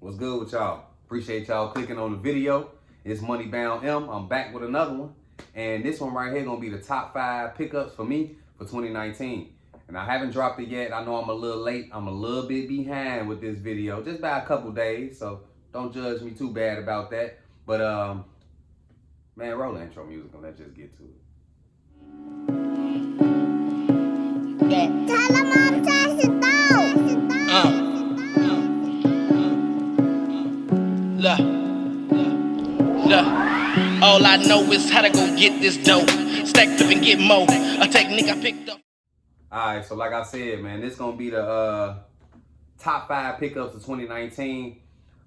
What's good with y'all? Appreciate y'all clicking on the video. It's Moneybound M. I'm back with another one. And this one right here gonna be the top 5 pickups for me for 2019. And I haven't dropped it yet. I know I'm a little late. I'm a little bit behind with this video, just by a couple days. So don't judge me too bad about that. But man, roll the intro music and let's just get to it. Tell them I'm touching Look, all I know is how to go get this dough. Stack up and get more. A technique I picked up. Alright, so like I said, man, this gonna be the top 5 pickups of 2019.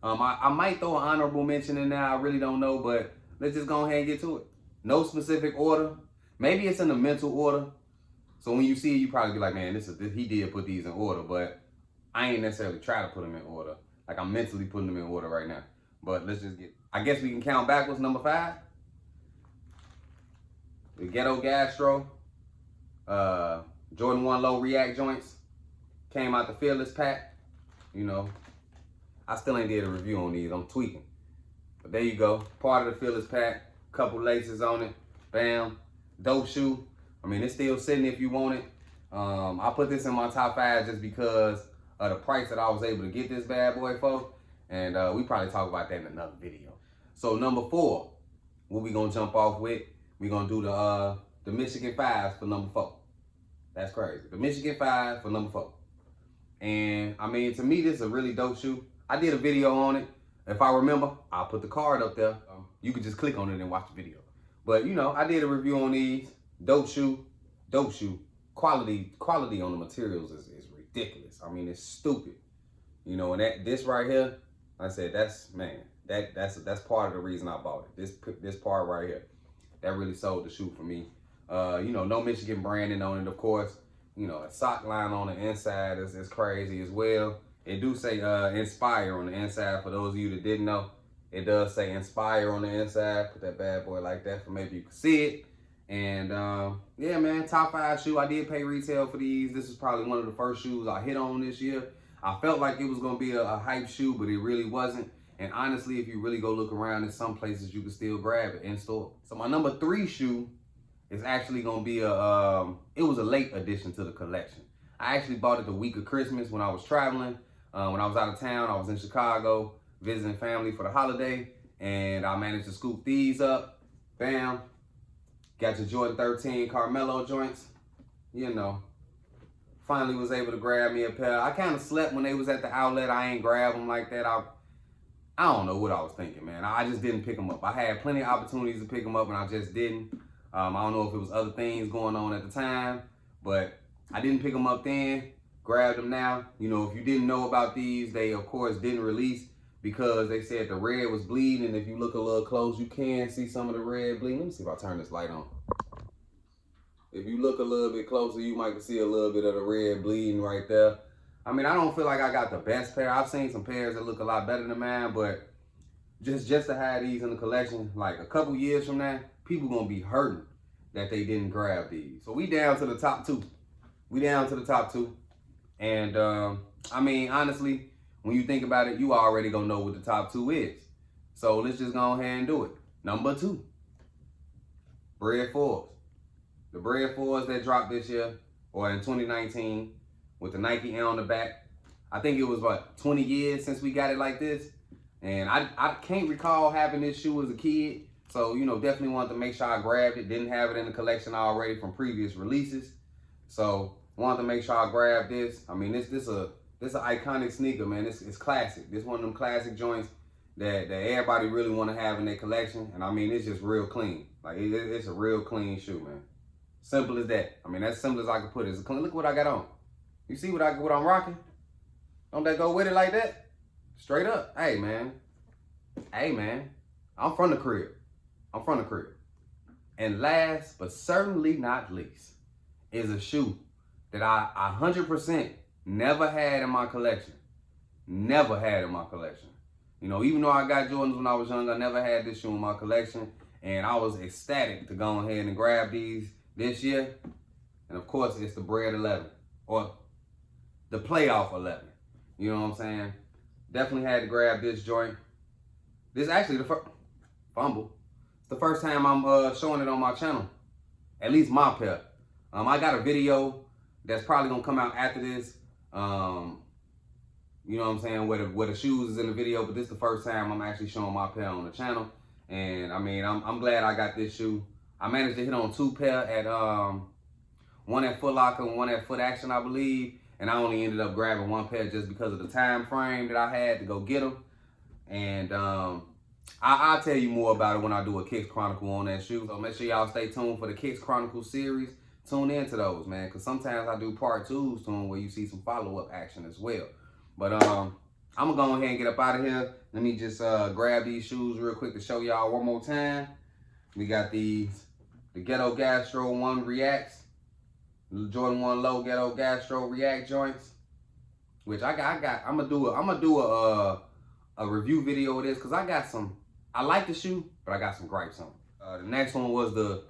I might throw an honorable mention in there, I really don't know, but let's just go ahead and get to it. No specific order. Maybe it's in the mental order. So when you see it, you probably be like, man, he did put these in order, but I ain't necessarily try to put them in order. Like I'm mentally putting them in order right now. But let's just I guess we can count backwards. Number 5. The Ghetto Gastro. Jordan 1 Low React joints. Came out the Fearless pack. You know, I still ain't did a review on these. I'm tweaking. But there you go. Part of the Fearless pack. Couple laces on it. Bam. Dope shoe. I mean, it's still sitting if you want it. I put this in my top 5 just because of the price that I was able to get this bad boy for. And we probably talk about that in another video. So number 4, what we gonna jump off with? We gonna do the Michigan 5s for number 4. That's crazy. The Michigan 5 for number 4. And I mean, to me, this is a really dope shoe. I did a video on it. If I remember, I'll put the card up there. You can just click on it and watch the video. But you know, I did a review on these. Dope shoe, dope shoe. Quality on the materials is ridiculous. I mean, it's stupid. You know, and this right here, like I said, that's part of the reason I bought it. This part right here, that really sold the shoe for me. You know, no Michigan branding on it, of course. You know, a sock line on the inside is crazy as well. It do say Inspire on the inside. For those of you that didn't know, it does say Inspire on the inside. Put that bad boy like that for maybe you can see it. And yeah, man, top 5 shoe. I did pay retail for these. This is probably one of the first shoes I hit on this year. I felt like it was gonna be a hype shoe, but it really wasn't. And honestly, if you really go look around, in some places you can still grab it in store. So my number 3 shoe is actually gonna be it was a late addition to the collection. I actually bought it the week of Christmas when I was traveling. When I was out of town, I was in Chicago visiting family for the holiday, and I managed to scoop these up. Bam. Got your Jordan 13 Carmelo joints. You know, finally was able to grab me a pair. I kind of slept when they was at the outlet. I ain't grab them like that. I don't know what I was thinking, man. I just didn't pick them up. I had plenty of opportunities to pick them up, and I just didn't. I don't know if it was other things going on at the time, but I didn't pick them up then. Grabbed them now. You know, if you didn't know about these, they of course didn't release because they said the red was bleeding. And if you look a little close, you can see some of the red bleeding. Let me see if I turn this light on. If you look a little bit closer, you might see a little bit of the red bleeding right there. I mean, I don't feel like I got the best pair. I've seen some pairs that look a lot better than mine, but just to have these in the collection, like a couple years from now, people gonna be hurting that they didn't grab these. So we down to the top 2. We down to the top 2. And I mean, honestly, when you think about it, you already gonna know what the top 2 is. So let's just go ahead and do it. Number 2, Bred 4s. The Bred 4s that dropped this year, or in 2019, with the Nike Air on the back. I think it was, what, 20 years since we got it like this? And I can't recall having this shoe as a kid. So, you know, definitely wanted to make sure I grabbed it. Didn't have it in the collection already from previous releases. So, wanted to make sure I grabbed this. I mean, this an iconic sneaker, man. It's classic. This one of them classic joints that everybody really want to have in their collection. And I mean, it's just real clean. Like, it's a real clean shoe, man. Simple as that. I mean, as simple as I can put it. It's clean. Look what I got on. You see what I'm rocking? Don't that go with it like that? Straight up. Hey, man. Hey, man. I'm from the crib. I'm from the crib. And last, but certainly not least, is a shoe that I 100% never had in my collection. Never had in my collection. You know, even though I got Jordans when I was young, I never had this shoe in my collection. And I was ecstatic to go ahead and grab these this year. And of course, it's the Bred 11. Or the Playoff 11. You know what I'm saying? definitely had to grab this joint. This is actually the first fumble. It's the first time I'm showing it on my channel. At least my pair. I got a video that's probably gonna come out after this. You know what I'm saying, where the shoes is in the video, but this is the first time I'm actually showing my pair on the channel. And I mean, I'm glad I got this shoe. I managed to hit on 2 pair at one at Foot Locker and one at Foot Action, I believe. And I only ended up grabbing 1 pair just because of the time frame that I had to go get them. And I'll tell you more about it when I do a Kicks Chronicle on that shoe. So make sure y'all stay tuned for the Kicks Chronicle series. Tune into those, man, because sometimes I do part 2s to them where you see some follow-up action as well. But I'm gonna go ahead and get up out of here. Let me just grab these shoes real quick to show y'all one more time. We got the Ghetto Gastro 1 Reacts, the Jordan 1 Low Ghetto Gastro React joints, which I'm gonna do a review video of this because I like the shoe, but I got some gripes on it. The next one was the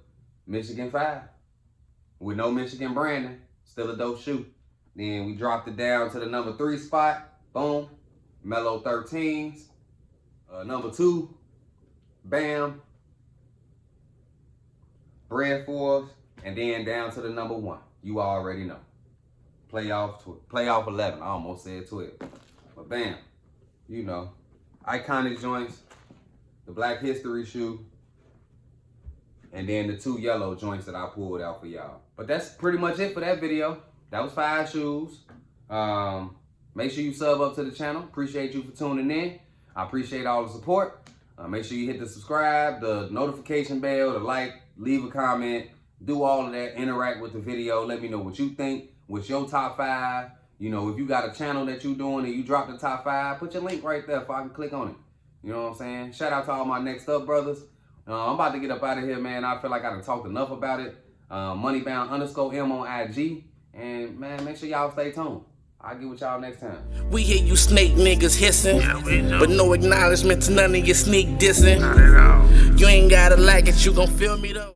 Michigan 5 with no Michigan branding, still a dope shoe. Then we dropped it down to the number 3 spot. Boom. Mellow 13s. Number 2. Bam. Bread 4s. And then down to the number 1. You already know. Playoff 11. I almost said 12. But bam. You know. Iconic joints. The Black History shoe. And then the 2 yellow joints that I pulled out for y'all. But that's pretty much it for that video. That was 5 shoes. Make sure you sub up to the channel. Appreciate you for tuning in. I appreciate all the support. Make sure you hit the subscribe, the notification bell, the like, leave a comment, do all of that, interact with the video. Let me know what you think. What's your top 5? You know, if you got a channel that you doing and you drop the top 5, put your link right there so I can click on it. You know what I'm saying? Shout out to all my Next Up brothers. I'm about to get up out of here, man. I feel like I done talked enough about it. Moneybound_M on IG. And man, make sure y'all stay tuned. I'll get with y'all next time. We hear you snake niggas hissing, but no acknowledgement to none of your sneak dissing. You ain't gotta like it, you gon' feel me though.